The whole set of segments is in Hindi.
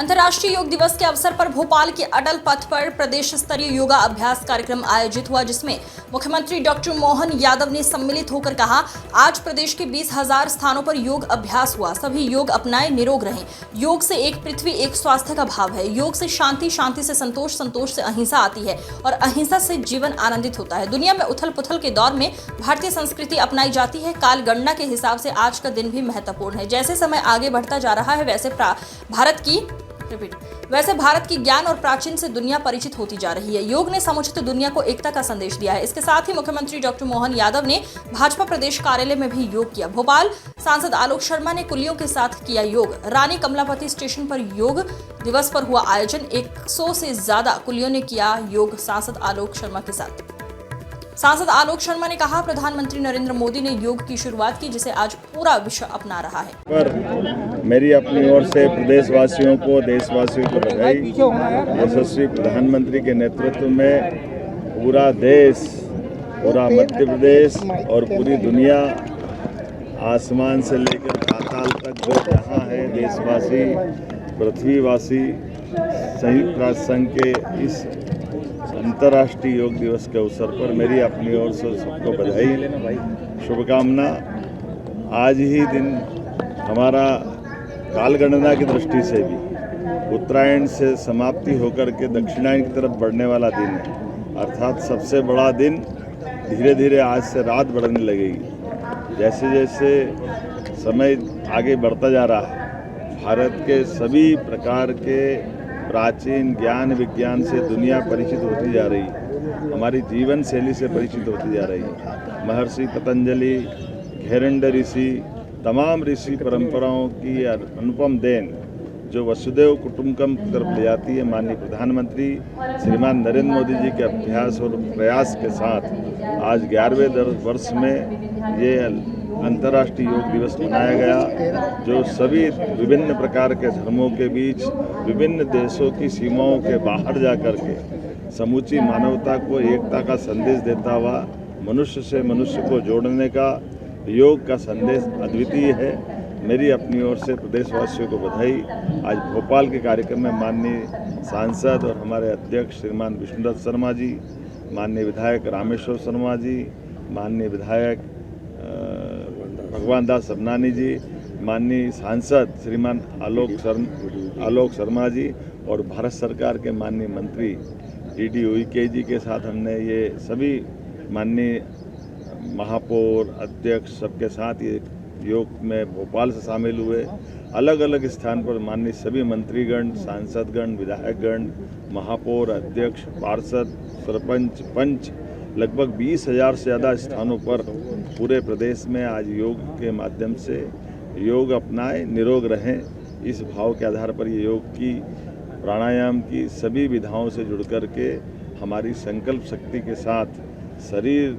अंतर्राष्ट्रीय योग दिवस के अवसर पर भोपाल के अटल पथ पर प्रदेश स्तरीय योगा अभ्यास कार्यक्रम आयोजित हुआ, जिसमें मुख्यमंत्री डॉक्टर मोहन यादव ने सम्मिलित होकर कहा, आज प्रदेश के 20,000 स्थानों पर योग अभ्यास हुआ। सभी योग अपनाएं, निरोग रहें। योग से एक पृथ्वी, एक स्वास्थ्य का भाव है। योग से शांति, शांति से संतोष, संतोष से अहिंसा आती है और अहिंसा से जीवन आनंदित होता है। दुनिया में उथल पुथल के दौर में भारतीय संस्कृति अपनाई जाती है। काल गणना के हिसाब से आज का दिन भी महत्वपूर्ण है। जैसे समय आगे बढ़ता जा रहा है वैसे भारत की ज्ञान और प्राचीन से दुनिया परिचित होती जा रही है। योग ने समुचित दुनिया को एकता का संदेश दिया है। इसके साथ ही मुख्यमंत्री डॉक्टर मोहन यादव ने भाजपा प्रदेश कार्यालय में भी योग किया। भोपाल सांसद आलोक शर्मा ने कुलियों के साथ किया योग। रानी कमलापति स्टेशन पर योग दिवस पर हुआ आयोजन। 100 से ज्यादा कुलियों ने किया योग सांसद आलोक शर्मा के साथ। सांसद आलोक शर्मा ने कहा, प्रधानमंत्री नरेंद्र मोदी ने योग की शुरुआत की, जिसे आज पूरा विश्व अपना रहा है। पर मेरी अपनी ओर से प्रदेशवासियों को, देशवासियों को बधाई। यशस्वी प्रधानमंत्री के नेतृत्व में पूरा देश, पूरा मध्य प्रदेश और पूरी दुनिया, आसमान से लेकर पाताल तक जो जहाँ है, देशवासी, पृथ्वीवासी, संयुक्त राष्ट्र संघ के इस अंतर्राष्ट्रीय योग दिवस के अवसर पर मेरी अपनी ओर से सबको बधाई, शुभकामना। आज ही दिन हमारा कालगणना की दृष्टि से भी उत्तरायण से समाप्ति होकर के दक्षिणायन की तरफ बढ़ने वाला दिन है, अर्थात सबसे बड़ा दिन धीरे धीरे आज से रात बढ़ने लगेगी। जैसे जैसे समय आगे बढ़ता जा रहा है, भारत के सभी प्रकार के प्राचीन ज्ञान विज्ञान से दुनिया परिचित होती जा रही है, हमारी जीवन शैली से परिचित होती जा रही है। महर्षि पतंजलि, घेरंड ऋषि, तमाम ऋषि परंपराओं की अनुपम देन जो वसुदेव कुटुंबकम की तरफ ले जाती है, माननीय प्रधानमंत्री श्रीमान नरेंद्र मोदी जी के अभ्यास और प्रयास के साथ आज 11वें वर्ष में ये अंतर्राष्ट्रीय योग दिवस मनाया गया, जो सभी विभिन्न प्रकार के धर्मों के बीच, विभिन्न देशों की सीमाओं के बाहर जाकर के समूची मानवता को एकता का संदेश देता हुआ, मनुष्य से मनुष्य को जोड़ने का योग का संदेश अद्वितीय है। मेरी अपनी ओर से प्रदेशवासियों को बधाई। आज भोपाल के कार्यक्रम में माननीय सांसद और हमारे अध्यक्ष श्रीमान विष्णुदत्त शर्मा जी, माननीय विधायक रामेश्वर शर्मा जी, माननीय विधायक भगवान दास सबनानी जी, माननीय सांसद श्रीमान आलोक शर्मा जी और भारत सरकार के माननीय मंत्री डी उइके जी के साथ हमने ये सभी माननीय महापौर, अध्यक्ष सबके साथ ये योग में भोपाल से शामिल हुए। अलग अलग स्थान पर माननीय सभी मंत्रीगण, सांसदगण, विधायकगण, महापौर, अध्यक्ष, पार्षद, सरपंच, पंच, लगभग 20,000 से ज़्यादा स्थानों पर पूरे प्रदेश में आज योग के माध्यम से योग अपनाएं, निरोग रहें, इस भाव के आधार पर ये योग की, प्राणायाम की सभी विधाओं से जुड़ कर के हमारी संकल्प शक्ति के साथ शरीर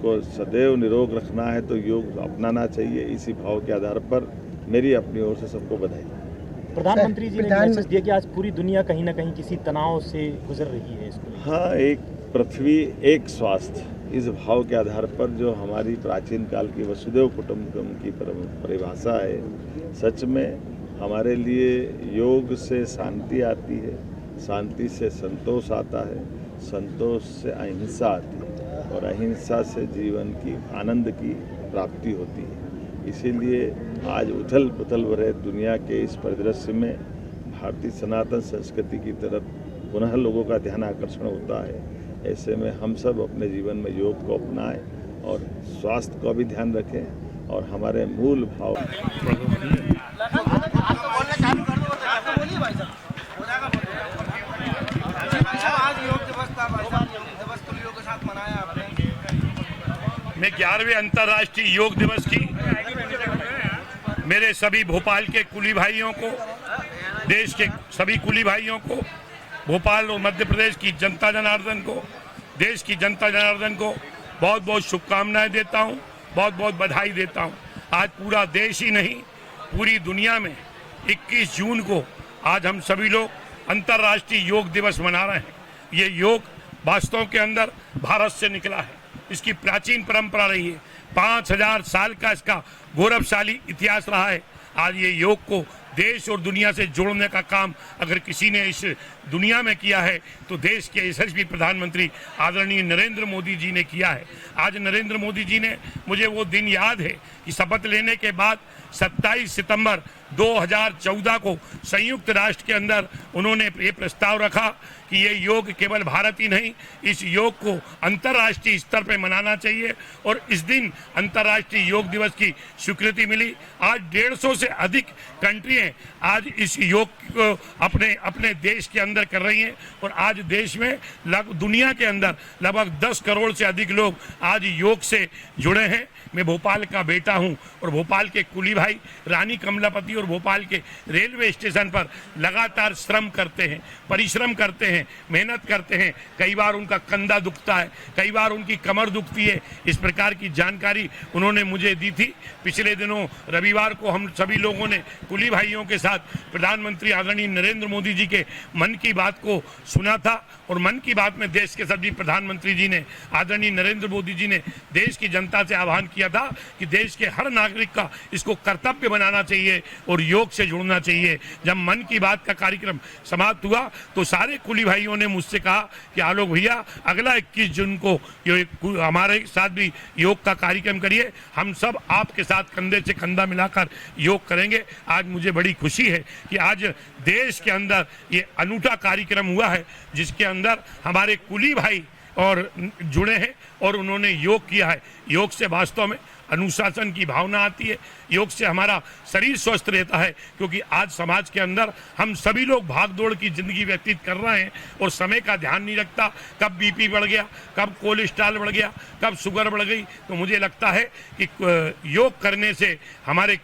को सदैव निरोग रखना है तो योग अपनाना चाहिए। इसी भाव के आधार पर मेरी अपनी ओर से सबको बधाई। प्रधानमंत्री जी ने मैसेज दिया कि आज पूरी दुनिया कहीं ना कहीं किसी तनाव से गुजर रही है। हाँ, एक पृथ्वी, एक स्वास्थ्य, इस भाव के आधार पर जो हमारी प्राचीन काल की वसुदेव कुटुंबकम की परिभाषा है, सच में हमारे लिए योग से शांति आती है, शांति से संतोष आता है, संतोष से अहिंसा आती है और अहिंसा से जीवन की आनंद की प्राप्ति होती है। इसीलिए आज उथल पुथल भरे दुनिया के इस परिदृश्य में भारतीय सनातन संस्कृति की तरफ पुनः लोगों का ध्यान आकर्षण होता है। ऐसे में हम सब अपने जीवन में योग को अपनाएं और स्वास्थ्य का भी ध्यान रखें और हमारे मूल भाव मैं 11वें अंतर्राष्ट्रीय योग दिवस की मेरे सभी भोपाल के कुली भाइयों को, देश के सभी कुली भाइयों को, भोपाल और मध्य प्रदेश की जनता जनार्दन को, देश की जनता जनार्दन को बहुत बहुत शुभकामनाएं देता हूं, बहुत बहुत बधाई देता हूं। आज पूरा देश ही नहीं, पूरी दुनिया में 21 जून को आज हम सभी लोग अंतर्राष्ट्रीय योग दिवस मना रहे हैं। ये योग वास्तव के अंदर भारत से निकला है, इसकी प्राचीन परंपरा रही है, 5,000 साल का इसका गौरवशाली इतिहास रहा है। आज ये योग को देश और दुनिया से जोड़ने का काम अगर किसी ने इस दुनिया में किया है तो देश के यशस्वी प्रधानमंत्री आदरणीय नरेंद्र मोदी जी ने किया है। आज नरेंद्र मोदी जी ने, मुझे वो दिन याद है कि शपथ लेने के बाद 27 सितंबर 2014 को संयुक्त राष्ट्र के अंदर उन्होंने ये प्रस्ताव रखा कि ये योग केवल भारत ही नहीं, इस योग को अंतर्राष्ट्रीय स्तर पर मनाना चाहिए और इस दिन अंतर्राष्ट्रीय योग दिवस की स्वीकृति मिली। आज 150 से अधिक कंट्रियां आज इस योग को अपने अपने देश के अंदर कर रही हैं और आज देश में दुनिया के अंदर लगभग 10 करोड़ से अधिक लोग आज योग से जुड़े हैं। मैं भोपाल का बेटा हूं और भोपाल के कुली भाई रानी कमलापति और भोपाल के रेलवे स्टेशन पर लगातार श्रम करते हैं, परिश्रम करते हैं, मेहनत करते हैं। कई बार उनका कंधा दुखता है, कई बार उनकी कमर दुखती है। इस प्रकार की जानकारी उन्होंने मुझे दी थी। पिछले दिनों रविवार को हम सभी लोगों ने कुली भाइयों के साथ प्रधानमंत्री आदरणीय नरेंद्र मोदी जी के मन की बात को सुना था और मन की बात में देश के सभी प्रधानमंत्री जी ने, आदरणीय नरेंद्र मोदी जी ने देश की जनता से आह्वान किया था कि देश के हर नागरिक का इसको कर्तव्य बनाना चाहिए और योग से जुड़ना चाहिए। जब मन की बात का कार्यक्रम समाप्त हुआ तो सारे कुली भाइयों ने मुझसे कहा कि आलोक भैया अगला 21 जून को हमारे साथ भी योग का कार्यक्रम करिए, हम सब आपके साथ कंधे से कंधा मिलाकर योग करेंगे। आज मुझे बड़ी खुशी है कि आज देश के अंदर ये अनूठा कार्यक्रम हुआ है जिसके अंदर हमारे कुली भाई और जुड़े हैं और उन्होंने योग किया है। योग से वास्तव में अनुशासन की भावना आती है, योग से हमारा शरीर स्वस्थ रहता है, क्योंकि आज समाज के अंदर हम सभी लोग भागदौड़ की जिंदगी व्यतीत कर रहे हैं और समय का ध्यान नहीं रखता। कब बीपी बढ़ गया, कब कोलेस्ट्रॉल बढ़ गया, कब शुगर बढ़ गई। तो मुझे लगता है कि योग करने से हमारे